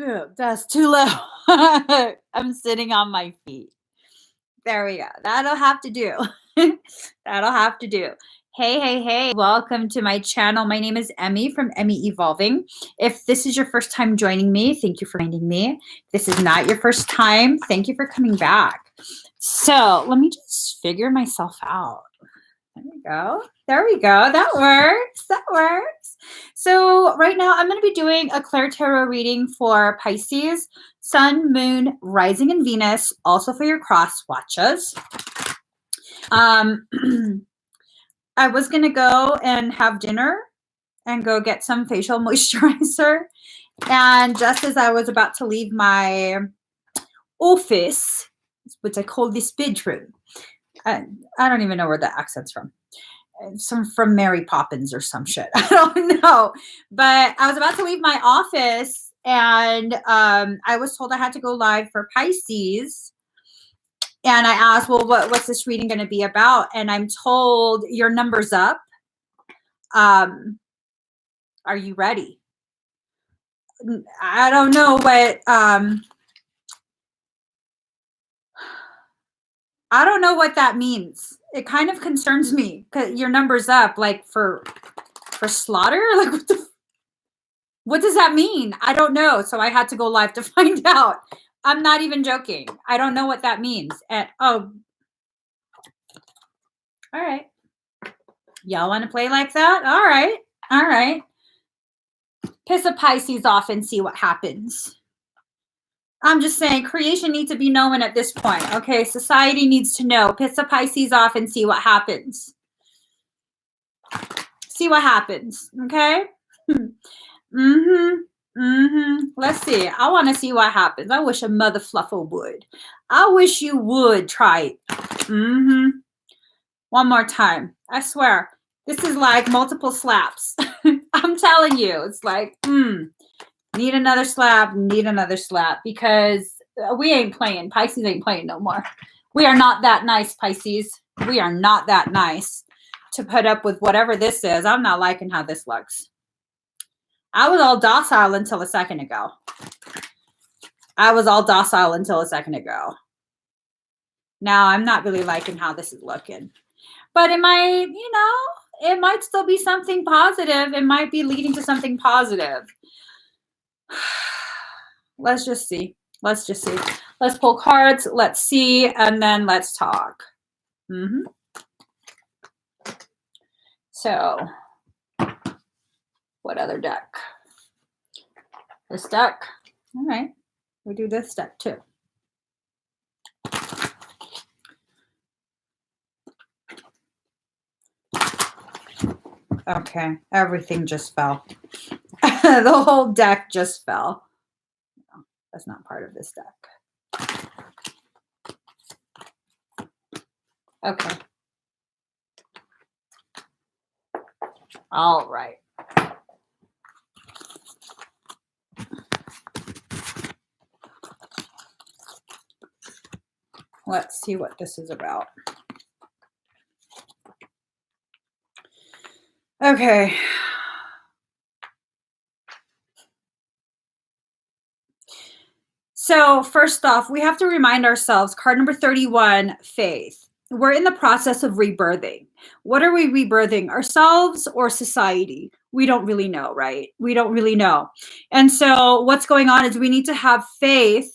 Ugh, that's too low. I'm sitting on my feet. There we go. That'll have to do. That'll have to do. Hey, hey, hey. Welcome to my channel. My name is Emmie from Emmie Evolving. If this is your first time joining me, thank you for finding me. If this is not your first time, thank you for coming back. So let me just figure myself out. There we go. There we go. That works. That works. So right now I'm going to be doing a ClairTarot reading for Pisces, Sun, Moon, Rising, and Venus, also for your cross watches. I was going to go and have dinner and go get some facial moisturizer. And just as I was about to leave my office, which I call this bedroom, I don't even know where the accent's from. Some from Mary Poppins or some shit. I don't know. But I was about to leave my office and I was told I had to go live for Pisces. And I asked, well, what's this reading going to be about? And I'm told your number's up. Are you ready? I don't know what I don't know what that means. It kind of concerns me because your number's up, like for slaughter. Like what does that mean? I don't know. So I had to go live to find out. I'm not even joking. I don't know what that means. And oh, all right. Y'all want to play like that? All right. All right. Piss a Pisces off and see what happens. I'm just saying creation needs to be known at this point. Okay, society needs to know. Piss the Pisces off and see what happens. See what happens, okay? Let's see. I want to see what happens. I wish a mother fluffer would. I wish you would try it. One more time. I swear. This is like multiple slaps. I'm telling you. It's like, need another slap, because we ain't playing. Pisces ain't playing no more. We are not that nice, Pisces. We are not that nice to put up with whatever this is. I'm not liking how this looks. I was all docile until a second ago. Now I'm not really liking how this is looking. But it might, it might still be something positive. It might be leading to something positive. Let's just see. Let's pull cards. Let's see. And then let's talk. So, what other deck? This deck. All right. We do this deck too. Okay. Everything just fell. The whole deck just fell. No, that's not part of this deck. Okay. All right. Let's see what this is about. Okay. So first off, we have to remind ourselves, card number 31, faith. We're in the process of rebirthing. What are we rebirthing? Ourselves or society? We don't really know, right? We don't really know. And so what's going on is we need to have faith.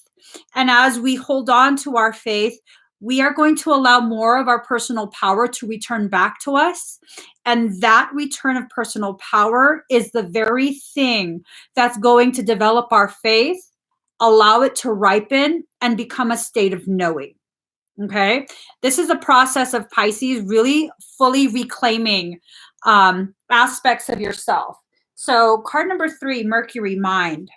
And as we hold on to our faith, we are going to allow more of our personal power to return back to us. And that return of personal power is the very thing that's going to develop our faith, allow it to ripen, and become a state of knowing. Okay, this is a process of Pisces really fully reclaiming aspects of yourself. So card number 3, Mercury, mind.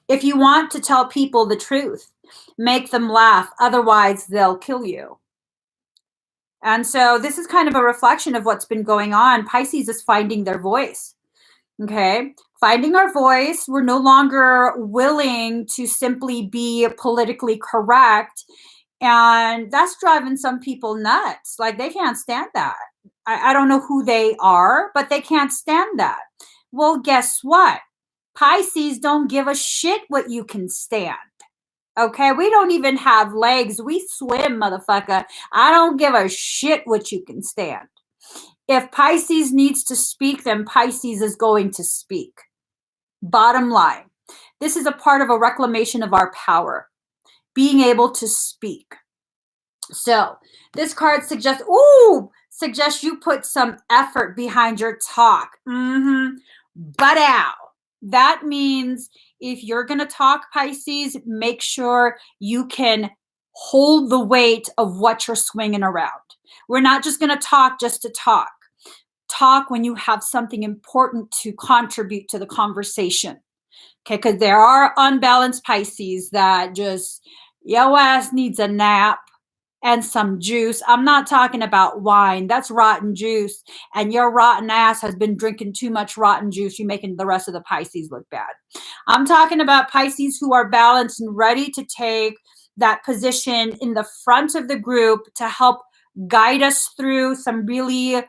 If you want to tell people the truth, make them laugh, otherwise they'll kill you. And so this is kind of a reflection of what's been going on. Pisces is finding their voice. Okay, finding our voice. We're no longer willing to simply be politically correct. And that's driving some people nuts. Like they can't stand that. I don't know who they are, but they can't stand that. Well, guess what? Pisces don't give a shit what you can stand. Okay, we don't even have legs. We swim, motherfucker. I don't give a shit what you can stand. If Pisces needs to speak, then Pisces is going to speak. Bottom line, this is a part of a reclamation of our power, being able to speak. So this card suggests you put some effort behind your talk. But ow. That means if you're going to talk, Pisces, make sure you can hold the weight of what you're swinging around. We're not just going to talk just to talk. Talk when you have something important to contribute to the conversation. Okay, because there are unbalanced Pisces that just, yo ass needs a nap and some juice. I'm not talking about wine. That's rotten juice. And your rotten ass has been drinking too much rotten juice. You're making the rest of the Pisces look bad. I'm talking about Pisces who are balanced and ready to take that position in the front of the group to help guide us through some really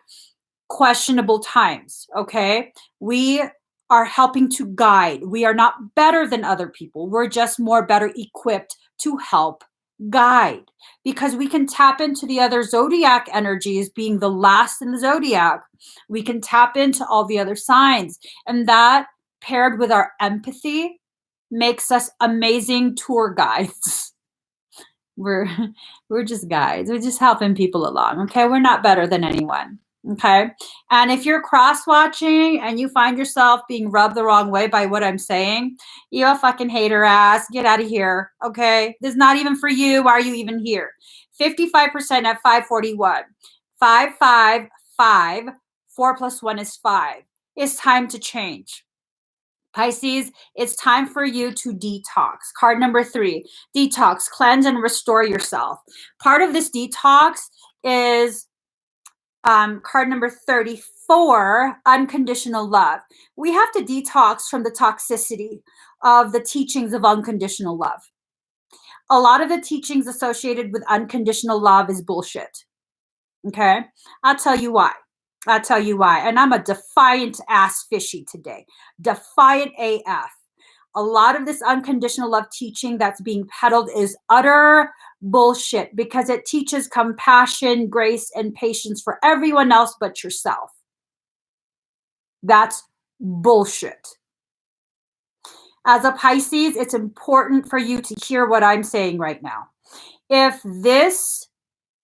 questionable times. Okay. We are helping to guide. We are not better than other people. We're just more better equipped to help guide, because we can tap into the other zodiac energies. Being the last in the zodiac, we can tap into all the other signs, and that paired with our empathy makes us amazing tour guides. We're just guides. We're just helping people along. Okay, we're not better than anyone. Okay, and if you're cross-watching and you find yourself being rubbed the wrong way by what I'm saying, you're a fucking hater ass. Get out of here. Okay, this is not even for you. Why are you even here? 55% at 541. 555. 4 plus 1 is 5. It's time to change. Pisces, it's time for you to detox. Card number 3, detox, cleanse and restore yourself. Part of this detox is card number 34, unconditional love. We have to detox from the toxicity of the teachings of unconditional love. A lot of the teachings associated with unconditional love is bullshit. Okay, I'll tell you why. And I'm a defiant ass fishy today. Defiant AF. A lot of this unconditional love teaching that's being peddled is utter bullshit, because it teaches compassion, grace, and patience for everyone else but yourself. That's bullshit. As a Pisces, it's important for you to hear what I'm saying right now. If this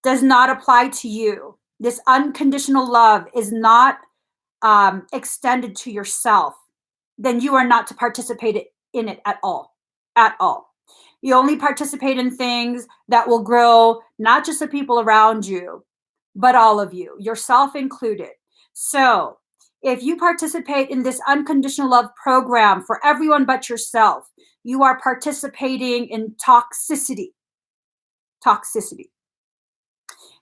does not apply to you, this unconditional love is not extended to yourself, then you are not to participate in it at all. At all. You only participate in things that will grow not just the people around you, but all of you, yourself included. So if you participate in this unconditional love program for everyone but yourself, you are participating in toxicity. Toxicity.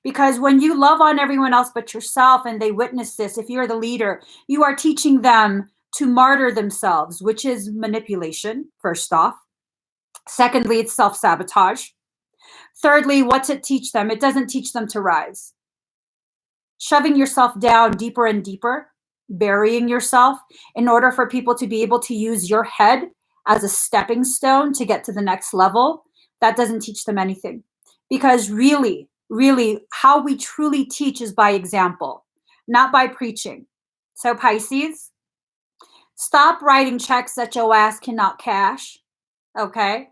Because when you love on everyone else but yourself and they witness this, if you're the leader, you are teaching them to martyr themselves, which is manipulation, first off. Secondly, it's self-sabotage. Thirdly, what's it teach them? It doesn't teach them to rise. Shoving yourself down deeper and deeper, burying yourself in order for people to be able to use your head as a stepping stone to get to the next level, that doesn't teach them anything. Because really, how we truly teach is by example, not by preaching. So Pisces, stop writing checks that your ass cannot cash. Okay?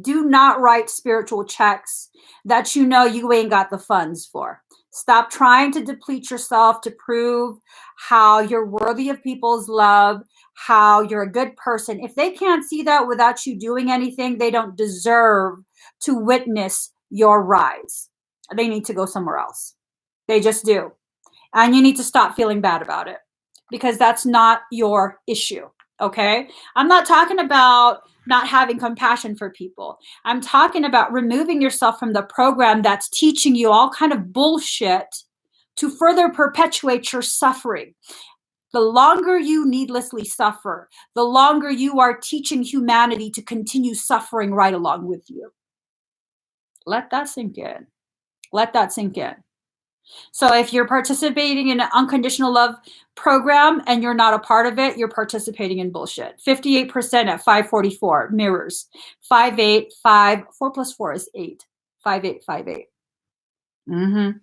Do not write spiritual checks that you know you ain't got the funds for. Stop trying to deplete yourself to prove how you're worthy of people's love, how you're a good person. If they can't see that without you doing anything, they don't deserve to witness your rise. They need to go somewhere else. They just do. And you need to stop feeling bad about it, because that's not your issue. Okay? I'm not talking about not having compassion for people. I'm talking about removing yourself from the program that's teaching you all kind of bullshit to further perpetuate your suffering. The longer you needlessly suffer, the longer you are teaching humanity to continue suffering right along with you. Let that sink in. Let that sink in. So if you're participating in an unconditional love program and you're not a part of it, you're participating in bullshit. 58% at 544 mirrors. 585, 4 plus 4 is 8. 5858. Mm-hmm.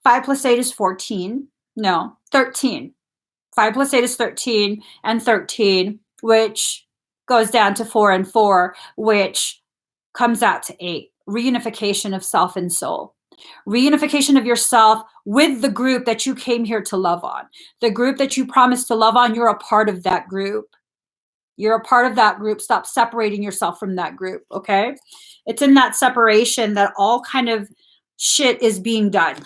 5 plus 8 is 14. No, 13. 5 plus 8 is 13, and 13, which goes down to 4 and 4, which comes out to 8. Reunification of self and soul. Reunification of yourself with the group that you came here to love on. The group that you promised to love on, you're a part of that group. You're a part of that group. Stop separating yourself from that group, okay? It's in that separation that all kind of shit is being done.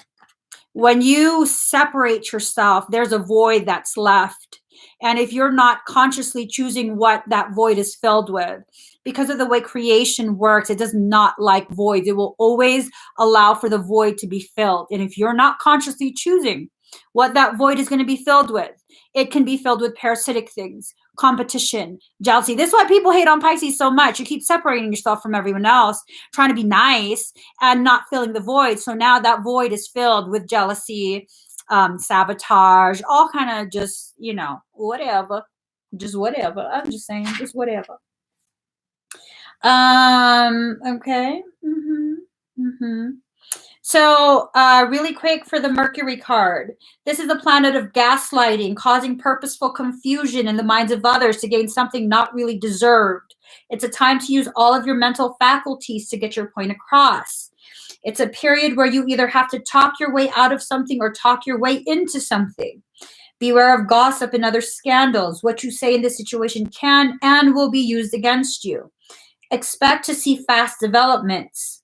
When you separate yourself, there's a void that's left. And if you're not consciously choosing what that void is filled with, because of the way creation works, it does not like voids. It will always allow for the void to be filled. And if you're not consciously choosing what that void is going to be filled with, it can be filled with parasitic things, competition, jealousy. This is why people hate on Pisces so much. You keep separating yourself from everyone else, trying to be nice and not filling the void. So now that void is filled with jealousy, sabotage, all kind of just, whatever. Just whatever. I'm just saying, just whatever. Okay. So really quick for the Mercury card. This is a planet of gaslighting, causing purposeful confusion in the minds of others to gain something not really deserved. It's a time to use all of your mental faculties to get your point across. It's a period where you either have to talk your way out of something or talk your way into something. Beware of gossip and other scandals. What you say in this situation can and will be used against you. Expect to see fast developments.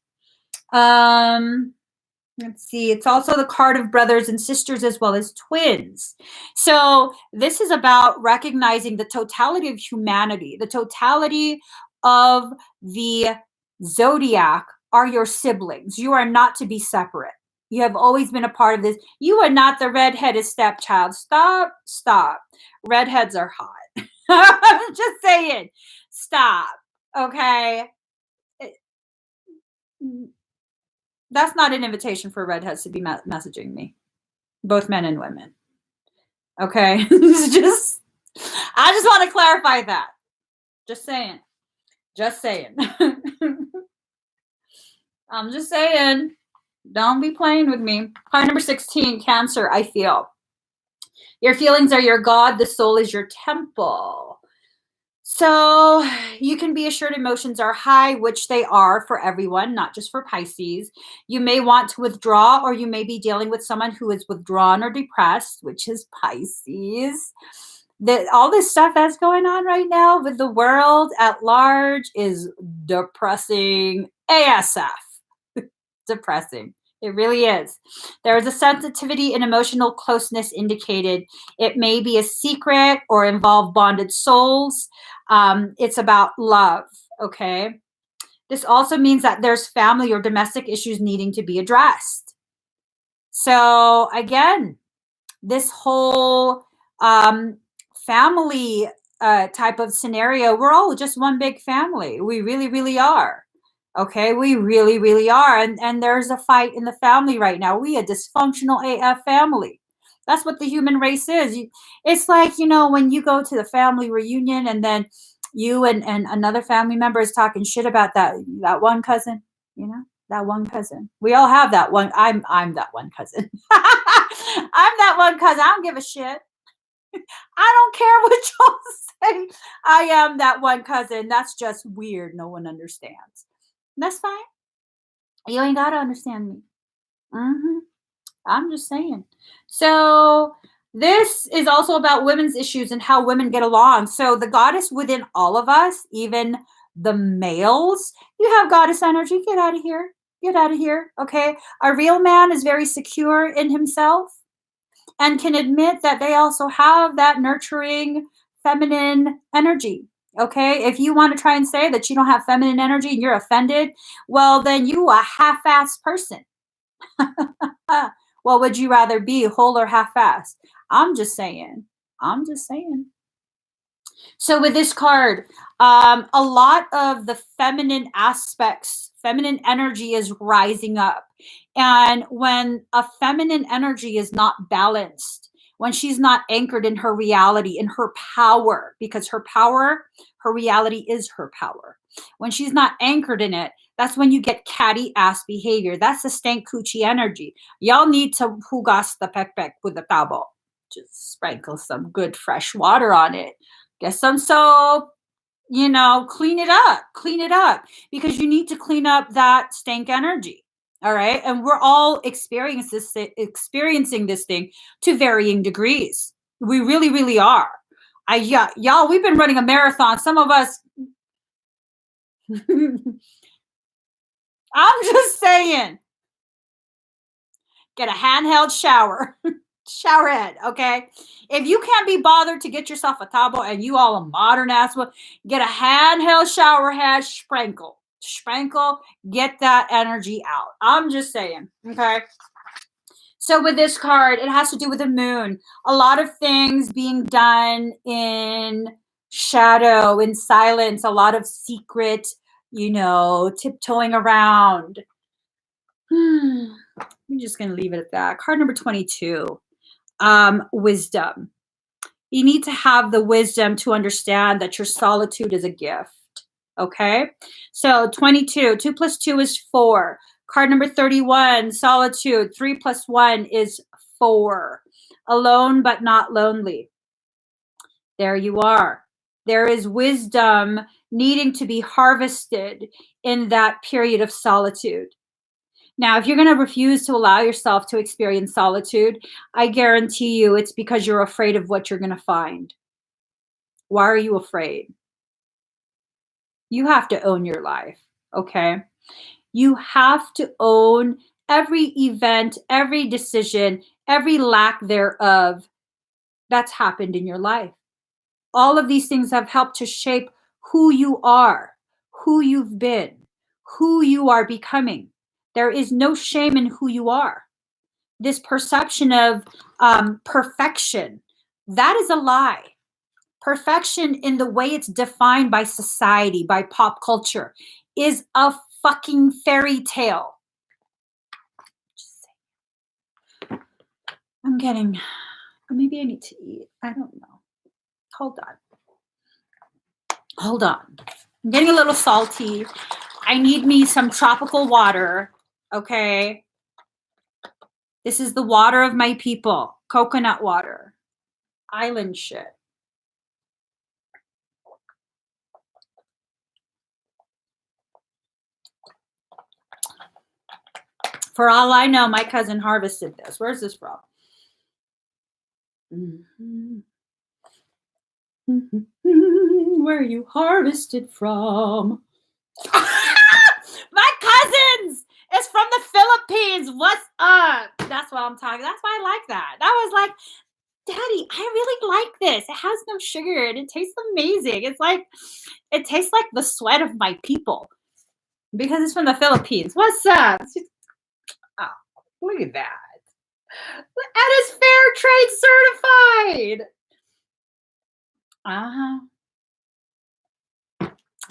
Let's see. It's also the card of brothers and sisters as well as twins. So this is about recognizing the totality of humanity. The totality of the zodiac are your siblings. You are not to be separate. You have always been a part of this. You are not the redheaded stepchild. Stop. Redheads are hot. I'm just saying. Stop. Okay. That's not an invitation for redheads to be messaging me, both men and women. Okay. I just want to clarify that. Just saying. I'm just saying. Don't be playing with me. Card number 16, Cancer, I feel. Your feelings are your God. The soul is your temple. So you can be assured emotions are high, which they are for everyone, not just for Pisces. You may want to withdraw, or you may be dealing with someone who is withdrawn or depressed, which is Pisces. All this stuff that's going on right now with the world at large is depressing ASF. Depressing. It really is. There is a sensitivity and emotional closeness indicated. It may be a secret or involve bonded souls. It's about love, okay? This also means that there's family or domestic issues needing to be addressed. So again, this whole family type of scenario, we're all just one big family. We really, really are. Okay, we really, really are. And there's a fight in the family right now. We a dysfunctional AF family. That's what the human race is. It's like, when you go to the family reunion and then you and another family member is talking shit about that one cousin, that one cousin. We all have that one. I'm that one cousin. I'm that one cousin. I don't give a shit. I don't care what y'all say. I am that one cousin. That's just weird. No one understands. That's fine. You ain't got to understand me. I'm just saying. So this is also about women's issues and how women get along. So the goddess within all of us, even the males, you have goddess energy. Get out of here. Get out of here. Okay. A real man is very secure in himself and can admit that they also have that nurturing feminine energy. Okay, if you want to try and say that you don't have feminine energy and you're offended, well, then you a half-assed person. Well, would you rather be whole or half-assed? I'm just saying. So with this card, a lot of the feminine aspects, feminine energy is rising up. And when a feminine energy is not balanced, when she's not anchored in her reality, in her power, because her power, her reality is her power. When she's not anchored in it, that's when you get catty ass behavior. That's the stank coochie energy. Y'all need to hugas the pek with the tabo. Just sprinkle some good fresh water on it. Get some soap, clean it up because you need to clean up that stank energy. All right. And we're all experiencing this thing to varying degrees. We really, really are. Y'all, we've been running a marathon. Some of us, I'm just saying, get a handheld shower. Shower head, okay? If you can't be bothered to get yourself a tabo and you all a modern ass one, get a handheld shower head, sprinkle, get that energy out. I'm just saying, okay? So with this card, it has to do with the moon. A lot of things being done in shadow, in silence, a lot of secret, tiptoeing around. I'm just going to leave it at that. Card number 22. Wisdom. You need to have the wisdom to understand that your solitude is a gift. Okay. So 22, 2 plus 2 is 4. Card number 31, solitude. 3 plus 1 is 4. Alone but not lonely. There you are. There is wisdom needing to be harvested in that period of solitude. Now, if you're going to refuse to allow yourself to experience solitude, I guarantee you it's because you're afraid of what you're going to find. Why are you afraid? You have to own your life, okay? You have to own every event, every decision, every lack thereof that's happened in your life. All of these things have helped to shape who you are, who you've been, who you are becoming. There is no shame in who you are. This perception of perfection, that is a lie. Perfection in the way it's defined by society, by pop culture, is a fucking fairy tale. Maybe I need to eat. I don't know. Hold on. I'm getting a little salty. I need me some tropical water. Okay. This is the water of my people. Coconut water. Island shit. For all I know, my cousin harvested this. Where's this from? Where you harvested from? My cousins! It's from the Philippines. What's up? That's what I'm talking. That's why I like that. That was like, Daddy, I really like this. It has no sugar and it tastes amazing. It tastes like the sweat of my people because it's from the Philippines. What's up? Oh, look at that. And it's fair trade certified.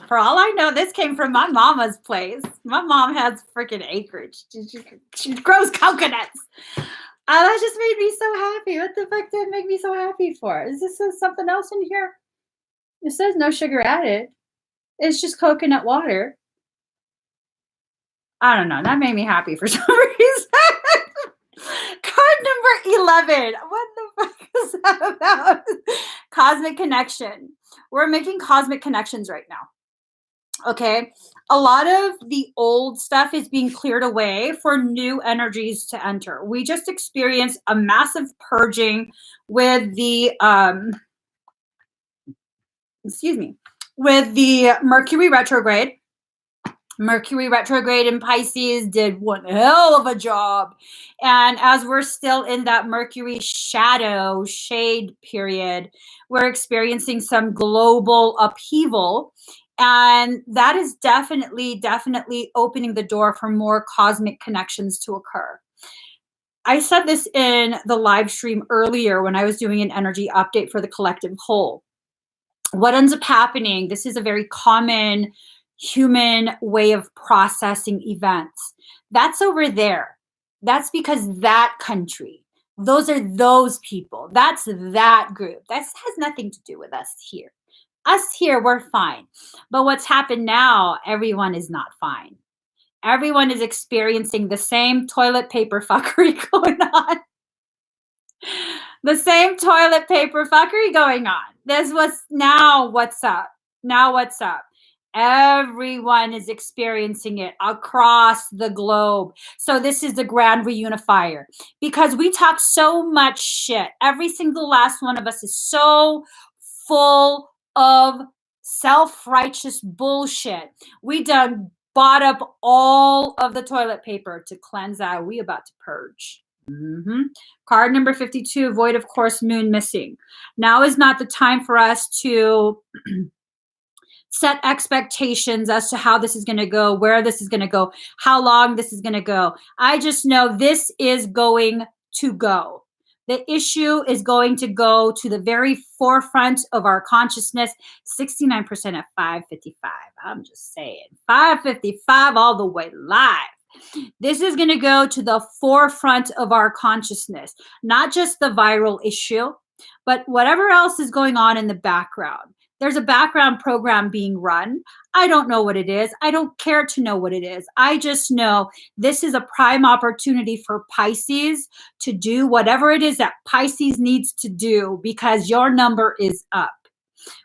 For all I know, this came from my mama's place. My mom has freaking acreage. She grows coconuts. That just made me so happy. What the fuck did it make me so happy for? Is this something else in here? It says no sugar added. It's just coconut water. I don't know. That made me happy for some reason. Card number 11. What the fuck is that about? Cosmic connection. We're making cosmic connections right now. Okay. A lot of the old stuff is being cleared away for new energies to enter. We just experienced a massive purging with the with the Mercury retrograde. Mercury retrograde in Pisces did one hell of a job. And as we're still in that Mercury shade period, we're experiencing some global upheaval. And that is definitely opening the door for more cosmic connections to occur. I said this in the live stream earlier when I was doing an energy update for the collective whole. what ends up happening, this is a very common human way of processing events. That's over there. That's because that country, those are those people. That's that group. That has nothing to do with us here. Us here, we're fine. But what's happened now, everyone is not fine. Everyone is experiencing the same toilet paper fuckery going on. The same toilet paper fuckery going on. This was now what's up. Now what's up? Everyone is experiencing it across the globe. So this is the grand reunifier because we talk so much shit. Every single last one of us is so full of self-righteous bullshit. We done bought up all of the toilet paper to cleanse out. We about to purge. Card number 52, void of course, moon missing. Now is not the time for us to set expectations as to how this is going to go, where this is going to go, how long this is going to go. I just know this is going to go. The issue is going to go to the very forefront of our consciousness. 69% at 555. I'm just saying. 555 all the way live. This is going to go to the forefront of our consciousness, not just the viral issue, but whatever else is going on in the background. There's a background program being run. I don't know what it is. I don't care to know what it is. I just know this is a prime opportunity for Pisces to do whatever it is that Pisces needs to do because your number is up.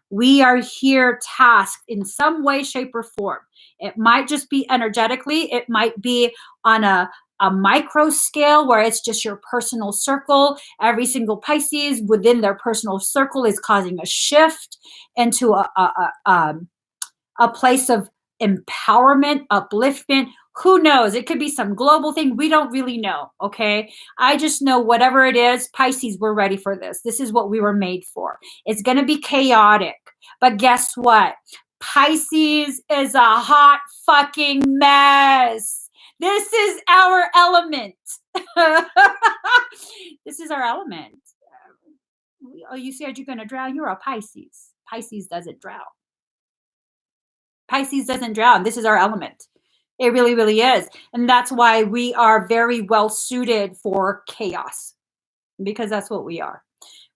We are here tasked in some way, shape, or form. It might just be energetically. It might be on a micro scale where it's just your personal circle. Every single Pisces within their personal circle is causing a shift into a place of empowerment, upliftment. Who knows? It could be some global thing. We don't really know. Okay. I just know whatever it is, Pisces, we're ready for this. This is what we were made for. It's going to be chaotic. But guess what? Pisces is a hot fucking mess. This is our element. This is our element. Oh, you said you're going to drown? You're a Pisces. Pisces doesn't drown. Pisces doesn't drown. This is our element. It really, really is. And that's why we are very well suited for chaos, because that's what we are.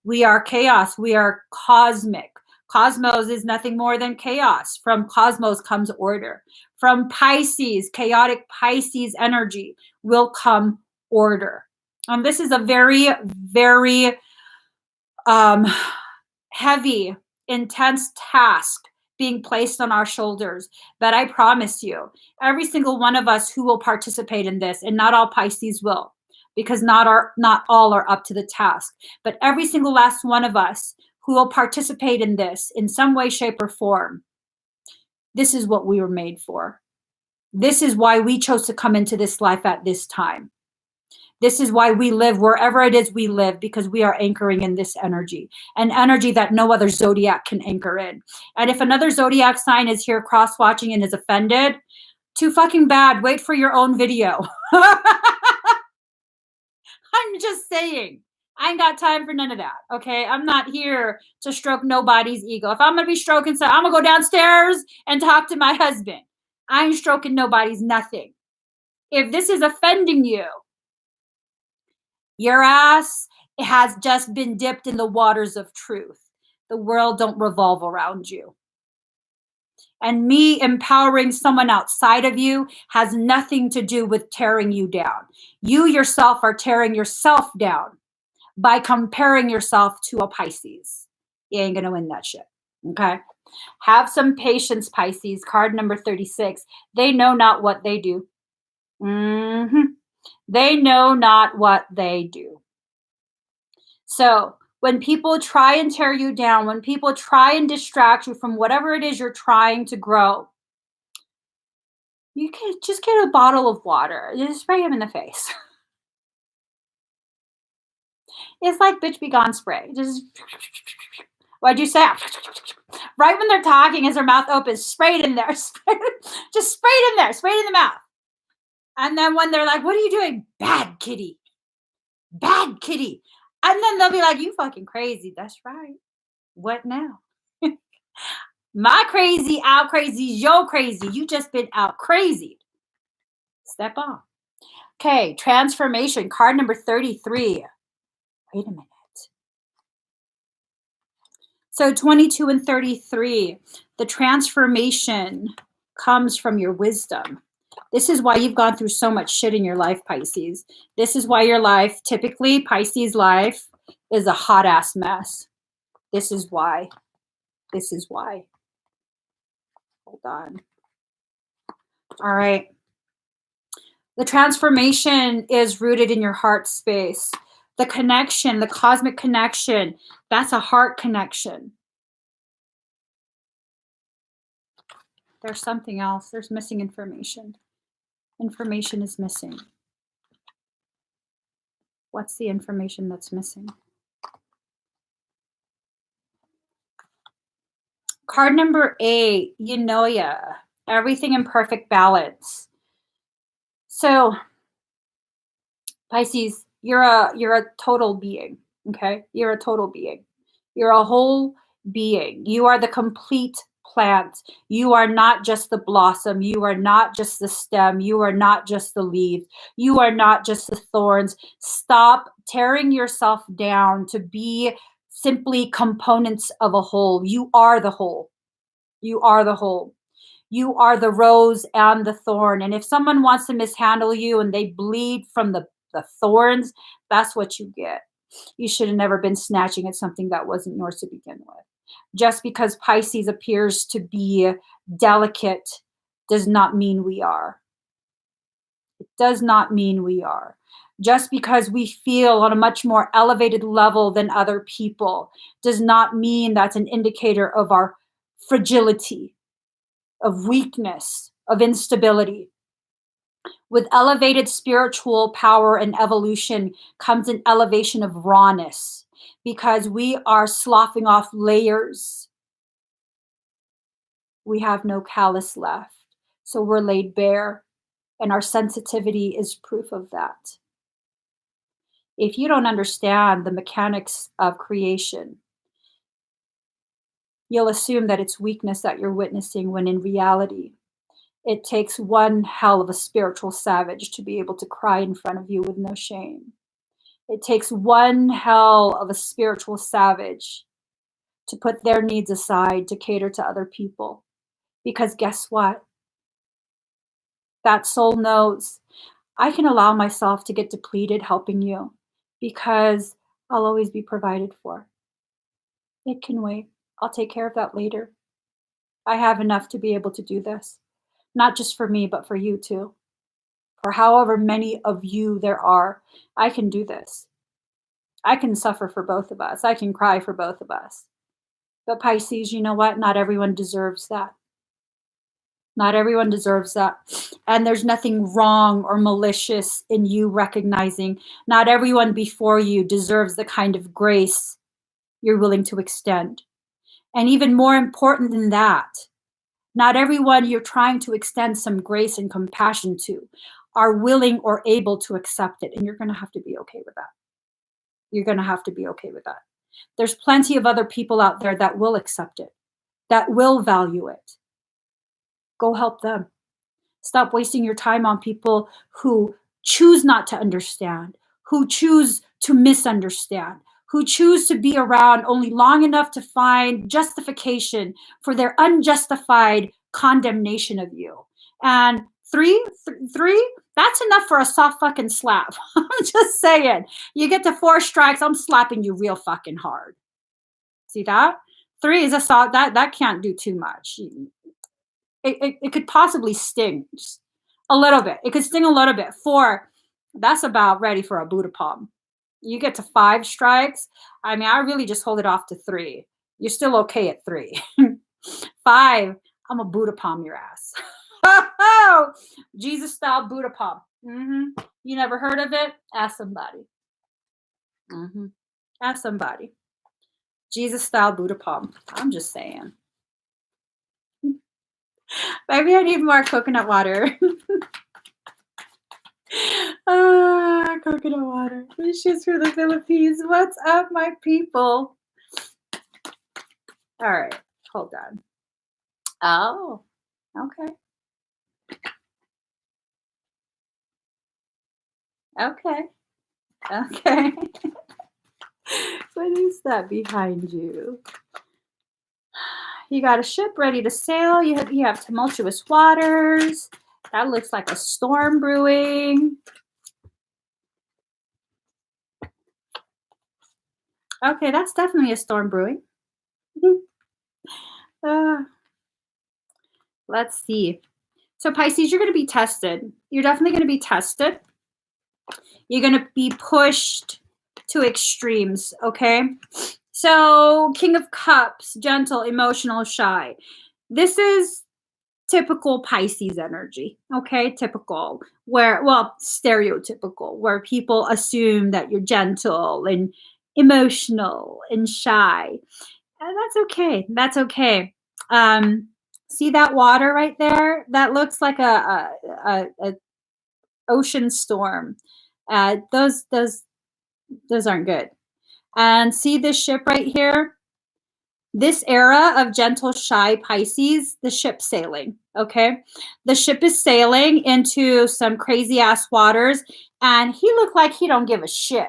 We are chaos. We are cosmic. Cosmos is nothing more than chaos. From cosmos comes order. From Pisces, chaotic Pisces energy will come order. This is a very, very heavy, intense task being placed on our shoulders. But I promise you, every single one of us who will participate in this, and not all Pisces will, because not all are up to the task, but every single last one of us who will participate in this in some way, shape, or form, this is what we were made for. This is why we chose to come into this life at this time. This is why we live wherever it is we live, because we are anchoring in this energy, an energy that no other zodiac can anchor in. And if another zodiac sign is here cross-watching and is offended, too fucking bad. Wait for your own video. I'm just saying. I ain't got time for none of that, okay? I'm not here to stroke nobody's ego. If I'm going to be stroking, so I'm going to go downstairs and talk to my husband. I ain't stroking nobody's nothing. If this is offending you, your ass has just been dipped in the waters of truth. The world don't revolve around you. And me empowering someone outside of you has nothing to do with tearing you down. You yourself are tearing yourself down by comparing yourself to a Pisces. You ain't going to win that shit. Okay? Have some patience, Pisces. Card number 36. They know not what they do. They know not what they do. So when people try and tear you down, when people try and distract you from whatever it is you're trying to grow, you can just get a bottle of water. Just spray them in the face. It's like bitch be gone spray. Just, what'd you say? Right when they're talking, as their mouth opens, spray it in there. Just spray it in there. Spray it in the mouth. And then when they're like, what are you doing? Bad kitty. Bad kitty. And then they'll be like, you fucking crazy. That's right. What now? My crazy, out crazy, yo crazy. You just been out crazy. Step on. Okay, transformation. Card number 33. Wait a minute. So 22 and 33, the transformation comes from your wisdom. This is why you've gone through so much shit in your life, Pisces. This is why your life, typically, Pisces life is a hot ass mess. This is why. This is why. Hold on. All right. The transformation is rooted in your heart space. The connection, the cosmic connection, that's a heart connection. There's something else. There's missing information. Information is missing. What's the information that's missing? Card number 8, Eunoia. Everything in perfect balance. So, Pisces, you're a total being, okay? You're a total being. You're a whole being. You are the complete plant. You are not just the blossom. You are not just the stem. You are not just the leaves. You are not just the thorns. Stop tearing yourself down to be simply components of a whole. You are the whole. You are the whole. You are the rose and the thorn. And if someone wants to mishandle you and they bleed from the thorns, that's what you get. You should have never been snatching at something that wasn't yours to begin with. Just because Pisces appears to be delicate does not mean we are. It does not mean we are. Just because we feel on a much more elevated level than other people does not mean that's an indicator of our fragility, of weakness, of instability. With elevated spiritual power and evolution comes an elevation of rawness because we are sloughing off layers. We have no callus left. So we're laid bare, and our sensitivity is proof of that. If you don't understand the mechanics of creation, you'll assume that it's weakness that you're witnessing when in reality, it takes one hell of a spiritual savage to be able to cry in front of you with no shame. It takes one hell of a spiritual savage to put their needs aside to cater to other people. Because guess what? That soul knows I can allow myself to get depleted helping you because I'll always be provided for. It can wait. I'll take care of that later. I have enough to be able to do this. Not just for me, but for you too. For however many of you there are, I can do this. I can suffer for both of us. I can cry for both of us. But Pisces, you know what? Not everyone deserves that. Not everyone deserves that. And there's nothing wrong or malicious in you recognizing not everyone before you deserves the kind of grace you're willing to extend. And even more important than that, not everyone you're trying to extend some grace and compassion to are willing or able to accept it. And you're going to have to be okay with that. You're going to have to be okay with that. There's plenty of other people out there that will accept it, that will value it. Go help them. Stop wasting your time on people who choose not to understand, who choose to misunderstand, who choose to be around only long enough to find justification for their unjustified condemnation of you. And three, that's enough for a soft fucking slap. I'm just saying. You get to 4 strikes, I'm slapping you real fucking hard. See that? 3 is a soft, that can't do too much. It could possibly sting just a little bit. It could sting a little bit. 4, that's about ready for a Buddha palm. You get to 5 strikes. I mean, I really just hold it off to 3. You're still okay at 3. 5, I'm a Buddha palm your ass. Jesus style Buddha palm. You never heard of it? Ask somebody. Ask somebody. Jesus style Buddha palm. I'm just saying. Maybe I need more coconut water. Coconut water. Wishes for the Philippines. What's up, my people? All right. Hold on. Oh, okay. Okay. Okay. What is that behind you? You got a ship ready to sail. You have tumultuous waters. That looks like a storm brewing. Okay, that's definitely a storm brewing. uh, let's see. So Pisces, you're going to be tested. You're definitely going to be tested. You're going to be pushed to extremes, okay? So King of Cups, gentle, emotional, shy. This is typical Pisces energy, okay? Typical, stereotypical, where people assume that you're gentle and emotional and shy. And that's okay. That's okay. See that water right there? That looks like a ocean storm. Those aren't good. And see this ship right here? This era of gentle, shy Pisces, the ship sailing, okay? The ship is sailing into some crazy ass waters, and he looked like he don't give a shit.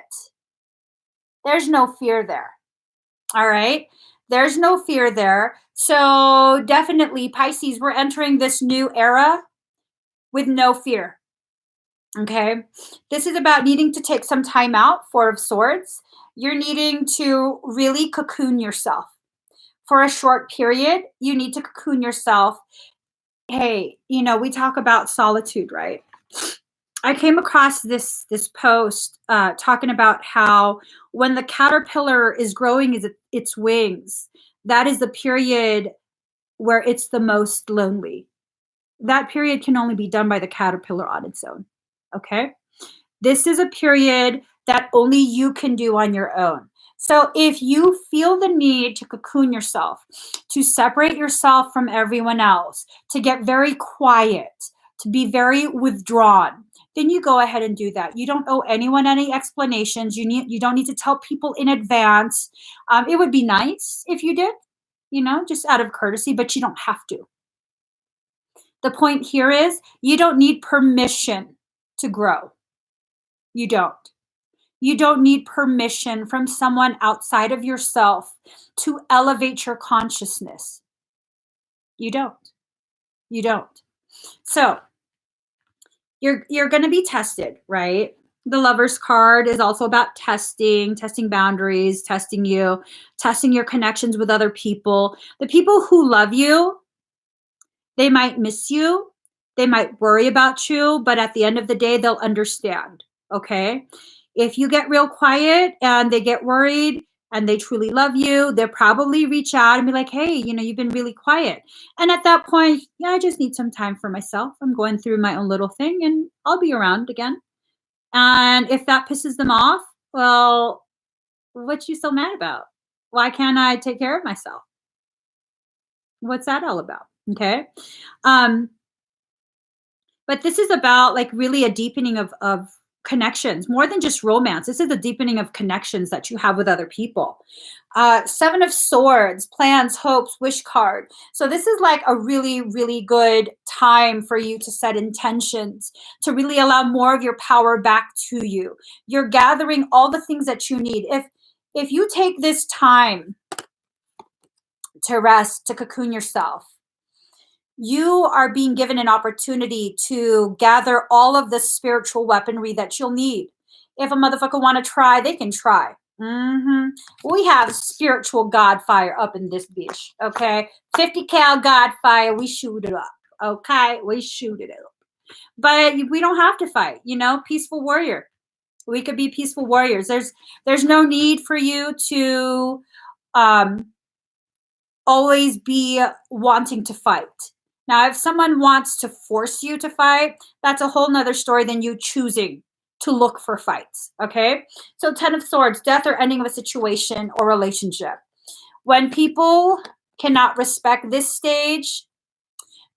There's no fear there. All right? There's no fear there. So definitely, Pisces, we're entering this new era with no fear. Okay? This is about needing to take some time out, Four of Swords. You're needing to really cocoon yourself. For a short period, you need to cocoon yourself. Hey, we talk about solitude, right? I came across this post talking about how when the caterpillar is growing its wings, that is the period where it's the most lonely. That period can only be done by the caterpillar on its own. Okay? This is a period that only you can do on your own. So if you feel the need to cocoon yourself, to separate yourself from everyone else, to get very quiet, to be very withdrawn, then you go ahead and do that. You don't owe anyone any explanations. You don't need to tell people in advance. It would be nice if you did, just out of courtesy, but you don't have to. The point here is you don't need permission to grow. You don't. You don't need permission from someone outside of yourself to elevate your consciousness. You don't. You don't. So you're going to be tested, right? The Lover's card is also about testing boundaries, testing you, testing your connections with other people. The people who love you, they might miss you. They might worry about you, but at the end of the day, they'll understand. Okay? If you get real quiet and they get worried and they truly love you, they'll probably reach out and be like, hey, you've been really quiet. And at that point, yeah, I just need some time for myself. I'm going through my own little thing and I'll be around again. And if that pisses them off, well, what you so mad about? Why can't I take care of myself? What's that all about? Okay. But this is about like really a deepening of connections, more than just romance. This is a deepening of connections that you have with other people. Seven of Swords, plans, hopes, wish card. So this is like a really, really good time for you to set intentions, to really allow more of your power back to you. You're gathering all the things that you need. If you take this time to rest, to cocoon yourself, you are being given an opportunity to gather all of the spiritual weaponry that you'll need. If a motherfucker want to try, they can try. We have spiritual God fire up in this bitch, okay? 50 cal God fire, we shoot it up, okay? We shoot it up. But we don't have to fight, peaceful warrior. We could be peaceful warriors. There's no need for you to always be wanting to fight. Now, if someone wants to force you to fight, that's a whole nother story than you choosing to look for fights, okay? So 10 of Swords, death or ending of a situation or relationship. When people cannot respect this stage,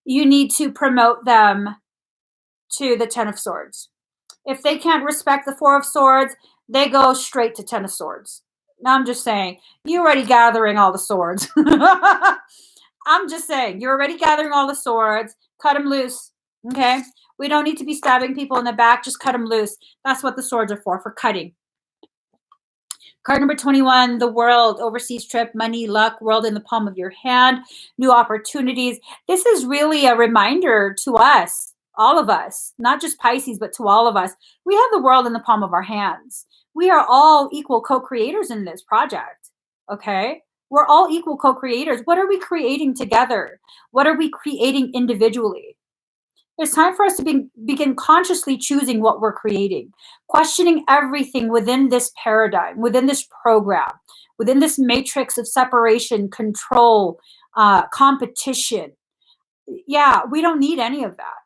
you need to promote them to the 10 of Swords. If they can't respect the 4 of Swords, they go straight to 10 of Swords. Now I'm just saying, you're already gathering all the swords. I'm just saying, you're already gathering all the swords. Cut them loose, okay? We don't need to be stabbing people in the back. Just cut them loose. That's what the swords are for cutting. Card number 21, the world, overseas trip, money, luck, world in the palm of your hand, new opportunities. This is really a reminder to us, all of us, not just Pisces, but to all of us. We have the world in the palm of our hands. We are all equal co-creators in this project, okay? We're all equal co-creators. What are we creating together? What are we creating individually? It's time for us to begin consciously choosing what we're creating, questioning everything within this paradigm, within this program, within this matrix of separation, control, competition. Yeah, we don't need any of that.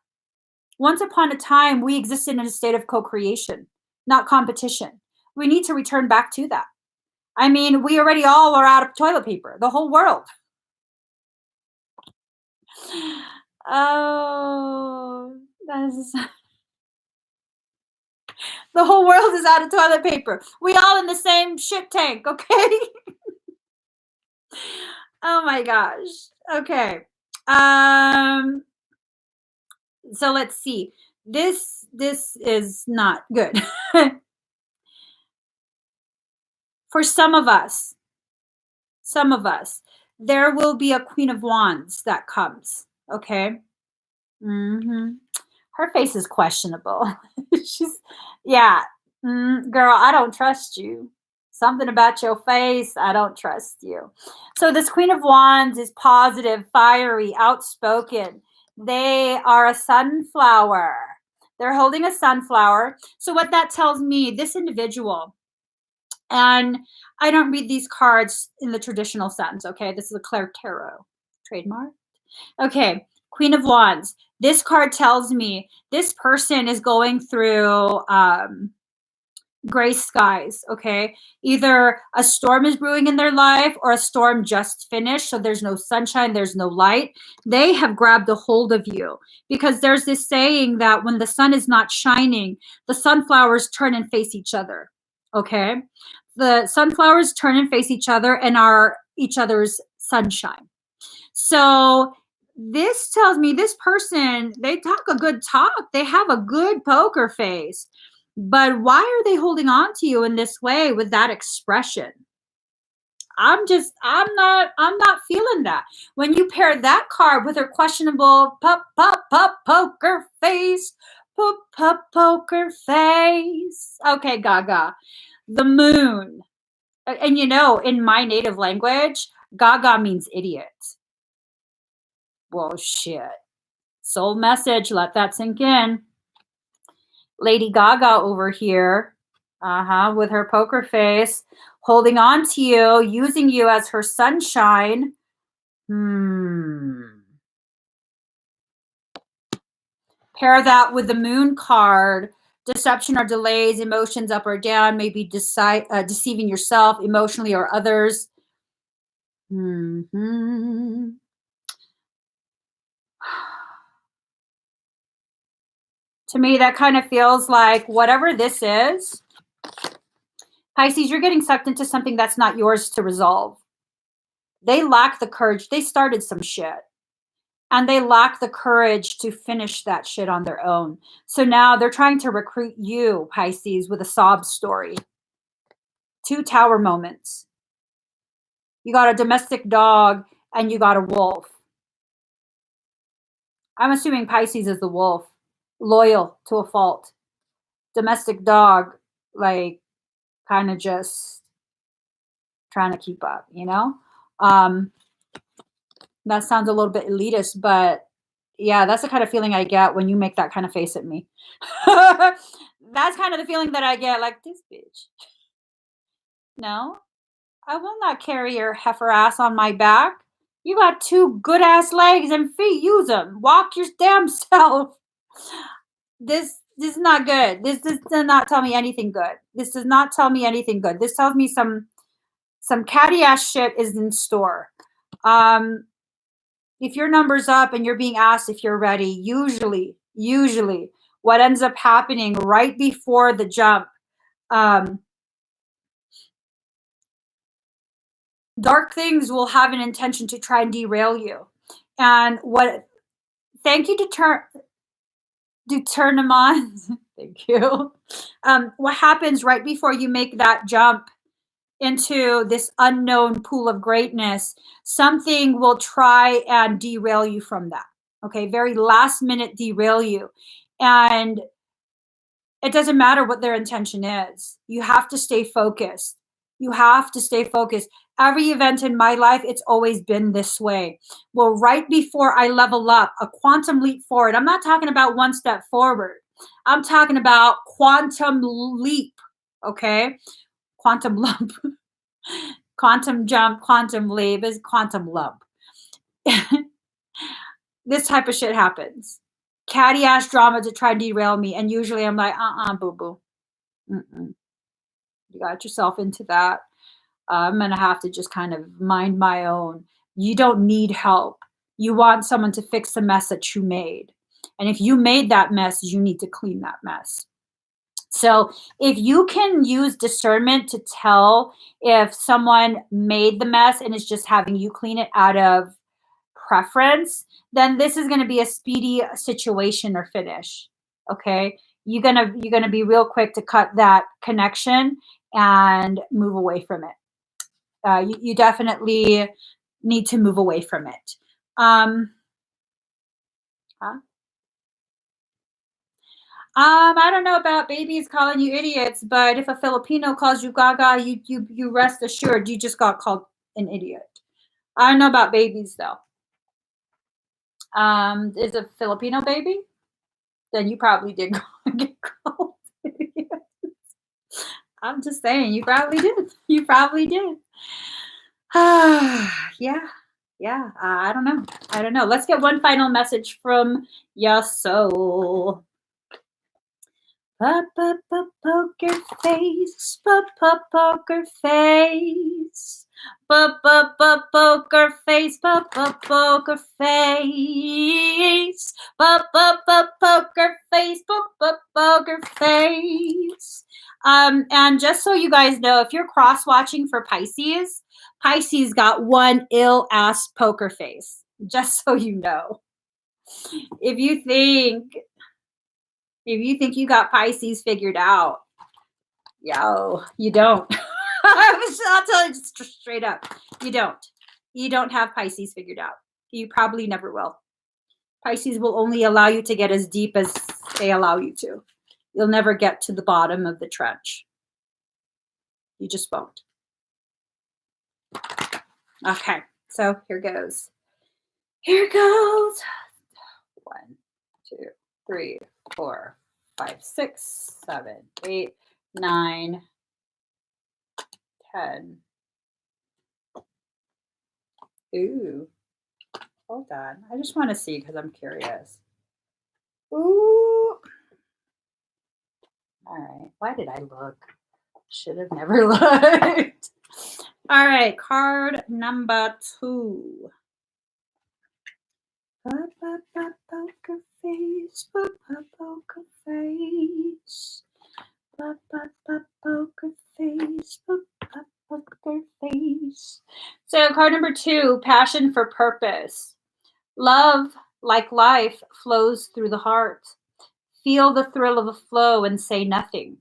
Once upon a time, we existed in a state of co-creation, not competition. We need to return back to that. I mean, we already all are out of toilet paper, the whole world. Oh, that is the whole world is out of toilet paper. We all in the same shit tank, okay? Oh my gosh. Okay. Um so let's see. This is not good. For some of us, there will be a Queen of Wands that comes, okay? Mhm. Her face is questionable. She's, yeah, girl, I don't trust you. Something about your face, I don't trust you. So this Queen of Wands is positive, fiery, outspoken. They are a sunflower. They're holding a sunflower. So what that tells me, this individual, and I don't read these cards in the traditional sense, okay? This is a ClairTarot trademark. Okay, Queen of Wands. This card tells me this person is going through gray skies, okay? Either a storm is brewing in their life or a storm just finished, so there's no sunshine, there's no light. They have grabbed a hold of you because there's this saying that when the sun is not shining, the sunflowers turn and face each other, okay? The sunflowers turn and face each other and are each other's sunshine. So this tells me this person, they talk a good talk. They have a good poker face. But why are they holding on to you in this way with that expression? I'm not feeling that. When you pair that card with her questionable poker face, poker face. Okay, Gaga. The moon. And you know, in my native language, Gaga means idiot. Well, shit. Soul message, let that sink in. Lady Gaga over here, with her poker face, holding on to you, using you as her sunshine. Pair that with the moon card. Deception or delays, emotions up or down, maybe deceiving yourself emotionally or others. To me, that kind of feels like whatever this is, Pisces, you're getting sucked into something that's not yours to resolve. They lack the courage. They started some shit and they lack the courage to finish that shit on their own. So now they're trying to recruit you, Pisces, with a sob story. 2 tower moments. You got a domestic dog and you got a wolf. I'm assuming Pisces is the wolf, loyal to a fault. Domestic dog, like kind of just trying to keep up, you know? That sounds a little bit elitist, but yeah, that's the kind of feeling I get when you make that kind of face at me. That's kind of the feeling that I get, like, this bitch. No, I will not carry your heifer ass on my back. You got 2 good ass legs and feet. Use them. Walk your damn self. This is not good. This does not tell me anything good. This does not tell me anything good. This tells me some catty ass shit is in store. If your number's up and you're being asked if you're ready, usually what ends up happening right before the jump, Dark things will have an intention to try and derail you. And thank you to turn them on. Thank you. What happens right before you make that jump into this unknown pool of greatness, something will try and derail you from that. Okay, very last minute derail you. And it doesn't matter what their intention is. You have to stay focused. You have to stay focused. Every event in my life, it's always been this way. Well, right before I level up, a quantum leap forward, I'm not talking about one step forward. I'm talking about quantum leap, okay? Quantum lump. Quantum jump, quantum leap is quantum lump. This type of shit happens. Catty ass drama to try and derail me. And usually I'm like, boo boo. Mm-mm. You got yourself into that. I'm going to have to just kind of mind my own. You don't need help. You want someone to fix the mess that you made. And if you made that mess, you need to clean that mess. So if you can use discernment to tell if someone made the mess and is just having you clean it out of preference, then this is going to be a speedy situation or finish. Okay. You're gonna be real quick to cut that connection and move away from it. You definitely need to move away from it. Huh? I don't know about babies calling you idiots, but if a Filipino calls you gaga, you rest assured you just got called an idiot. I don't know about babies though. Is a Filipino baby? Then you probably did get called an idiot. I'm just saying, you probably did. You probably did. Yeah. Yeah. I don't know. I don't know. Let's get one final message from your soul. Poker face, poker face, poker face, poker face, poker face, poker face. And just so you guys know, if you're cross watching for Pisces, Pisces got one ill ass poker face. Just so you know, if you think you got Pisces figured out, yo, you don't. I'll tell you straight up, you don't. You don't have Pisces figured out. You probably never will. Pisces will only allow you to get as deep as they allow you to. You'll never get to the bottom of the trench. You just won't. Okay, so here goes. Here goes. 1, 2, 3, 4, 5, 6, 7, 8, 9, 10. Ooh. Hold on. I just want to see because I'm curious. Ooh. All right. Why did I look? Should have never looked. All right. Card number 2. Poker face, poker face, poker face, poker face. So card number 2, passion for purpose. Love, like life, flows through the heart. Feel the thrill of the flow and say nothing.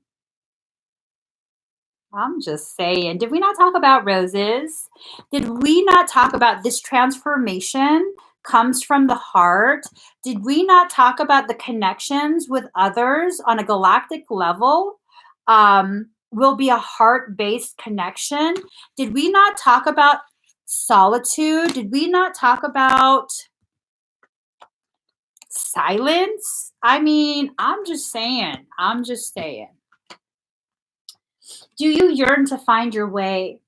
I'm just saying, did we not talk about roses? Did we not talk about this transformation comes from the heart? Did we not talk about the connections with others on a galactic level? Will be a heart-based connection. Did we not talk about solitude? Did we not talk about silence? I mean, I'm just saying. Do you yearn to find your way,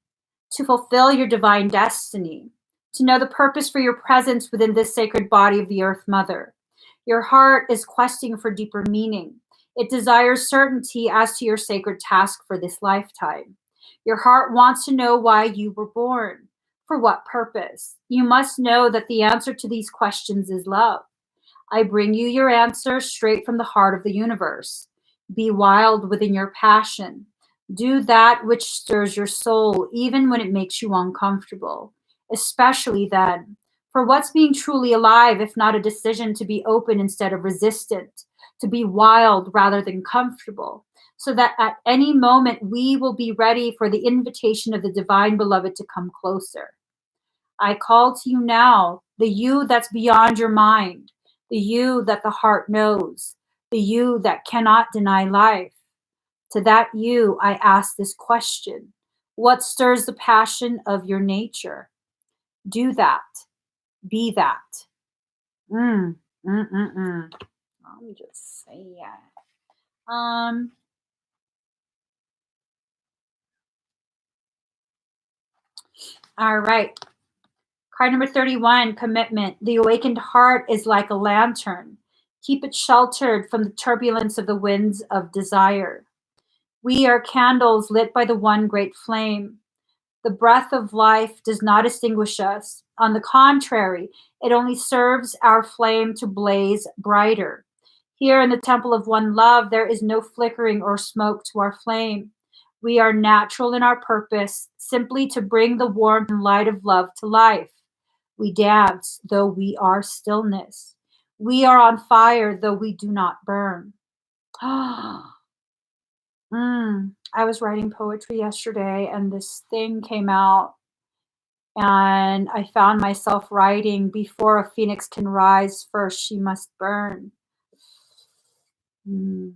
to fulfill your divine destiny, to know the purpose for your presence within this sacred body of the Earth Mother? Your heart is questing for deeper meaning. It desires certainty as to your sacred task for this lifetime. Your heart wants to know why you were born, for what purpose. You must know that the answer to these questions is love. I bring you your answer straight from the heart of the universe. Be wild within your passion. Do that which stirs your soul, even when it makes you uncomfortable, especially then. For what's being truly alive if not a decision to be open instead of resistant, to be wild rather than comfortable, so that at any moment we will be ready for the invitation of the divine beloved to come closer. I call to you now, the you that's beyond your mind, the you that the heart knows, the you that cannot deny life. To that you, I ask this question: what stirs the passion of your nature? Do that. Be that. Mm, mm. Let me just say it. Um, all right. Card number 31, commitment. The awakened heart is like a lantern. Keep it sheltered from the turbulence of the winds of desire. We are candles lit by the one great flame. The breath of life does not extinguish us. On the contrary, it only serves our flame to blaze brighter. Here in the temple of one love, there is no flickering or smoke to our flame. We are natural in our purpose, simply to bring the warmth and light of love to life. We dance, though we are stillness. We are on fire, though we do not burn. I was writing poetry yesterday, and this thing came out, and I found myself writing, "Before a phoenix can rise, first she must burn." Mm.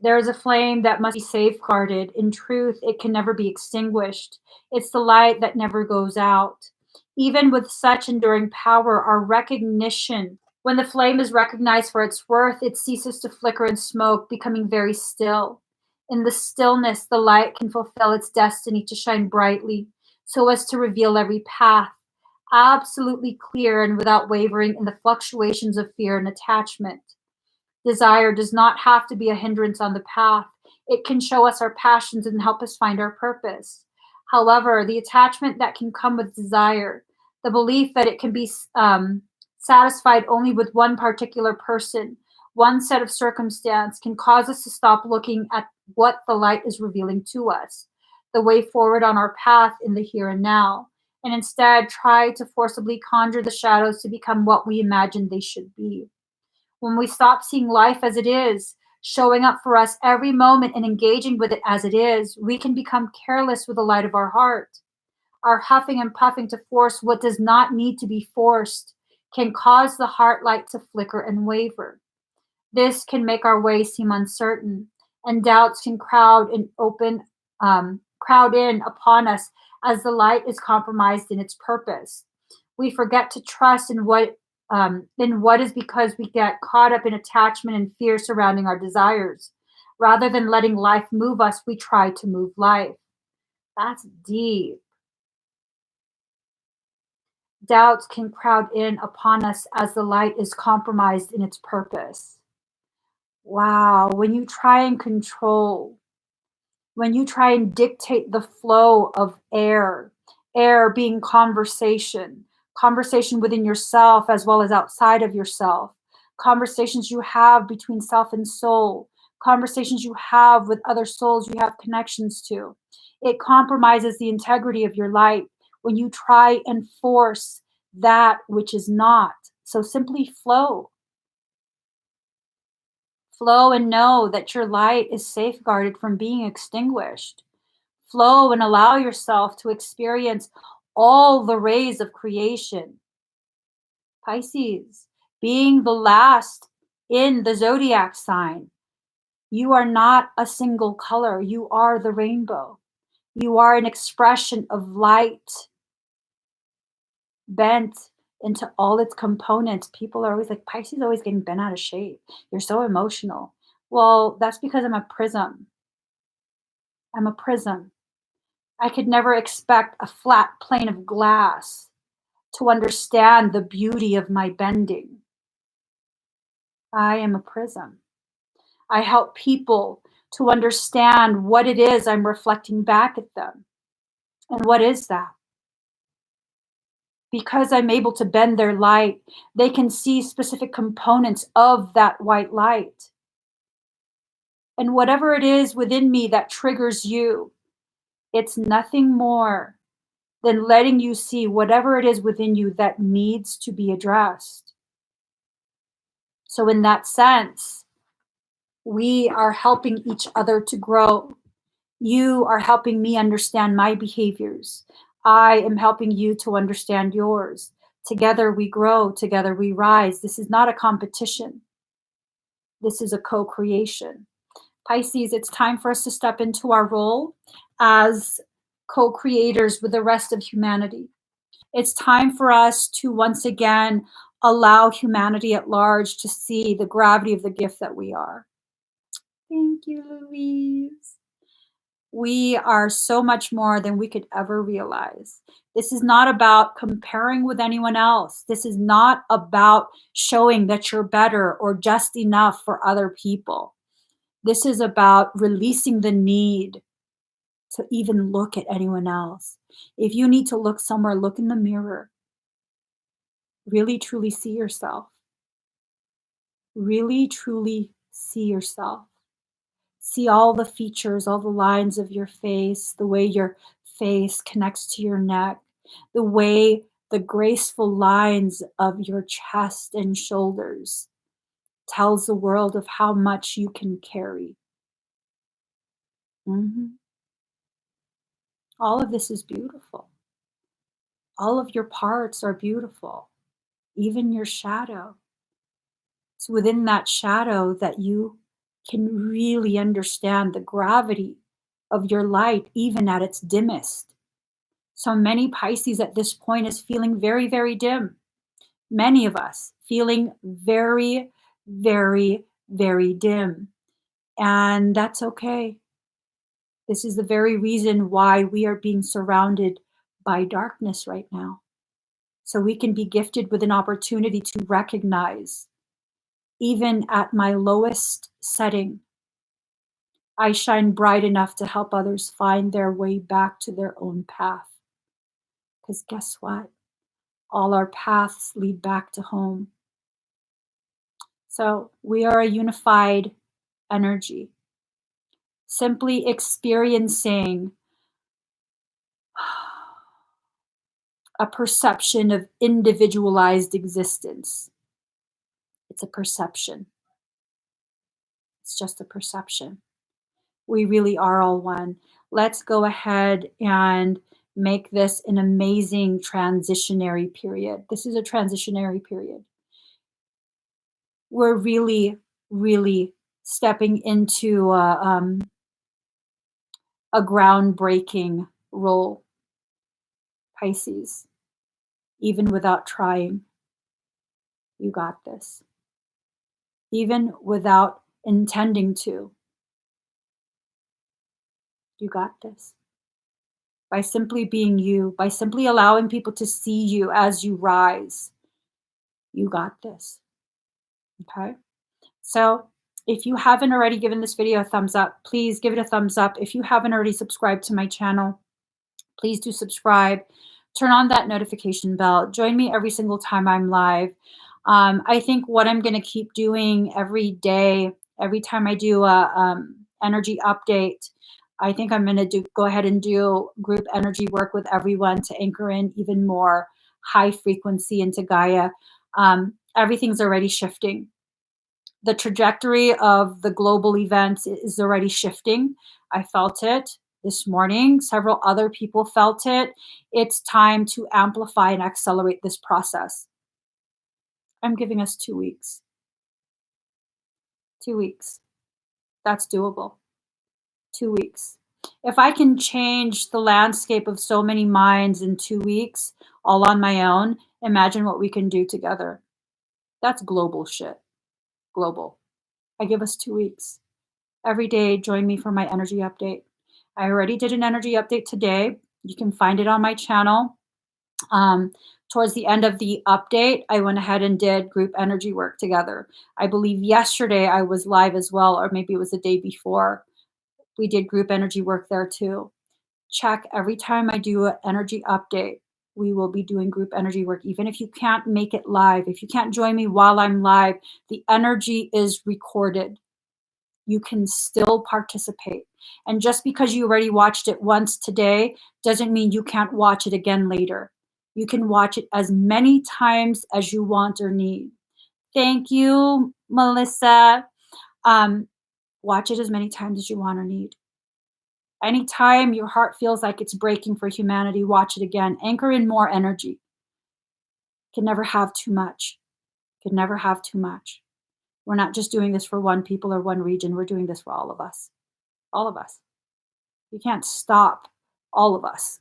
There is a flame that must be safeguarded. In truth, it can never be extinguished. It's the light that never goes out. Even with such enduring power, our recognition, when the flame is recognized for its worth, it ceases to flicker and smoke, becoming very still. In the stillness, the light can fulfill its destiny to shine brightly, so as to reveal every path, absolutely clear and without wavering in the fluctuations of fear and attachment. Desire does not have to be a hindrance on the path. It can show us our passions and help us find our purpose. However, the attachment that can come with desire, the belief that it can be satisfied only with one particular person, one set of circumstance, can cause us to stop looking at what the light is revealing to us, the way forward on our path in the here and now, and instead try to forcibly conjure the shadows to become what we imagine they should be. When we stop seeing life as it is, showing up for us every moment and engaging with it as it is, we can become careless with the light of our heart. Our huffing and puffing to force what does not need to be forced can cause the heart light to flicker and waver. This can make our way seem uncertain, and doubts can crowd in upon us as the light is compromised in its purpose. We forget to trust in what is because we get caught up in attachment and fear surrounding our desires. Rather than letting life move us, we try to move life. That's deep. Doubts can crowd in upon us as the light is compromised in its purpose. Wow, when you try and dictate the flow of air being conversation, conversation within yourself as well as outside of yourself, conversations you have between self and soul, conversations you have with other souls you have connections to. It compromises the integrity of your light when you try and force that which is not. So simply flow. Flow and know that your light is safeguarded from being extinguished. Flow and allow yourself to experience all the rays of creation. Pisces, being the last in the zodiac sign, you are not a single color. You are the rainbow. You are an expression of light bent into all its components. People are always like, Pisces always getting bent out of shape. You're so emotional. Well, that's because I'm a prism. I'm a prism. I could never expect a flat plane of glass to understand the beauty of my bending. I am a prism. I help people to understand what it is I'm reflecting back at them. And what is that? Because I'm able to bend their light, they can see specific components of that white light. And whatever it is within me that triggers you, it's nothing more than letting you see whatever it is within you that needs to be addressed. So, in that sense, we are helping each other to grow. You are helping me understand my behaviors. I am helping you to understand yours. Together we grow, together we rise. This is not a competition, this is a co creation. Pisces, it's time for us to step into our role as co creators with the rest of humanity. It's time for us to once again allow humanity at large to see the gravity of the gift that we are. Thank you, Louise. We are so much more than we could ever realize. This is not about comparing with anyone else. This is not about showing that you're better or just enough for other people. This is about releasing the need to even look at anyone else. If you need to look somewhere, look in the mirror. Really, truly see yourself. Really, truly see yourself. See all the features, all the lines of your face, the way your face connects to your neck, the way the graceful lines of your chest and shoulders tells the world of how much you can carry. Mhm. All of this is beautiful. All of your parts are beautiful, even your shadow. It's within that shadow that you can really understand the gravity of your light, even at its dimmest. So many Pisces at this point is feeling very, very dim. Many of us feeling very, very, very dim. And that's okay. This is the very reason why we are being surrounded by darkness right now. So we can be gifted with an opportunity to recognize, even at my lowest setting, I shine bright enough to help others find their way back to their own path. Because guess what? All our paths lead back to home. So we are a unified energy, simply experiencing a perception of individualized existence. It's a perception. It's just a perception. We really are all one. Let's go ahead and make this an amazing transitionary period. This is a transitionary period. We're really, really stepping into a groundbreaking role, Pisces. Even without trying, you got this. Even without intending to, you got this. By simply being you, by simply allowing people to see you as you rise, you got this. Okay? So, if you haven't already given this video a thumbs up, please give it a thumbs up. If you haven't already subscribed to my channel, please do subscribe. Turn on that notification bell. Join me every single time I'm live. I think what I'm going to keep doing every day, every time I do a energy update, I think I'm going to go ahead and do group energy work with everyone to anchor in even more high frequency into Gaia. Everything's already shifting. The trajectory of the global events is already shifting. I felt it this morning. Several other people felt it. It's time to amplify and accelerate this process. I'm giving us 2 weeks. 2 weeks. That's doable. 2 weeks. If I can change the landscape of so many minds in 2 weeks, all on my own, imagine what we can do together. That's global shit. Global. I give us 2 weeks. Every day, join me for my energy update. I already did an energy update today. You can find it on my channel. Towards the end of the update, I went ahead and did group energy work together. I believe yesterday I was live as well, or maybe it was the day before. We did group energy work there too. Check every time I do an energy update. We will be doing group energy work. Even if you can't make it live, if you can't join me while I'm live, the energy is recorded. you can still participate. And just because you already watched it once today doesn't mean you can't watch it again later. You can watch it as many times as you want or need. Thank you, Melissa. Um, watch it as many times as you want or need. Anytime your heart feels like it's breaking for humanity, watch it again. Anchor in more energy. Can never have too much. Can never have too much. We're not just doing this for one people or one region. We're doing this for all of us. All of us. You can't stop all of us.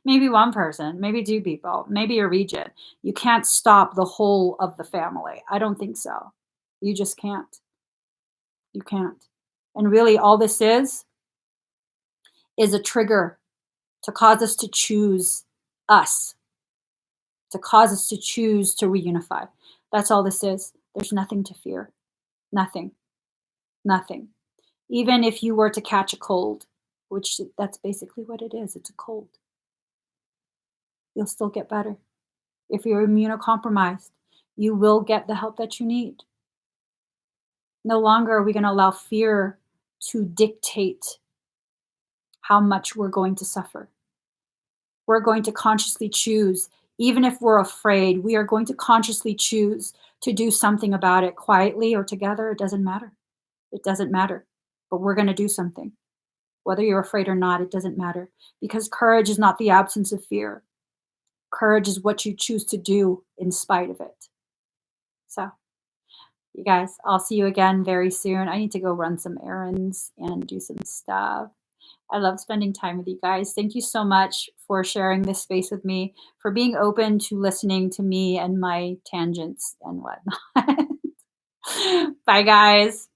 Maybe one person, maybe two people, maybe a region. You can't stop the whole of the family. I don't think so. You just can't. You can't. And really, all this is a trigger to cause us to choose us, to cause us to choose to reunify. That's all this is. There's nothing to fear. Nothing. Nothing. Even if you were to catch a cold, which that's basically what it is, it's a cold, you'll still get better. If you're immunocompromised, you will get the help that you need. No longer are we going to allow fear to dictate how much we're going to suffer. We're going to consciously choose, even if we're afraid, we are going to consciously choose to do something about it quietly or together. It doesn't matter. It doesn't matter. But we're going to do something. Whether you're afraid or not, it doesn't matter. Because courage is not the absence of fear. Courage is what you choose to do in spite of it. So, you guys, I'll see you again very soon. I need to go run some errands and do some stuff. I love spending time with you guys. Thank you so much for sharing this space with me, for being open to listening to me and my tangents and whatnot. Bye, guys.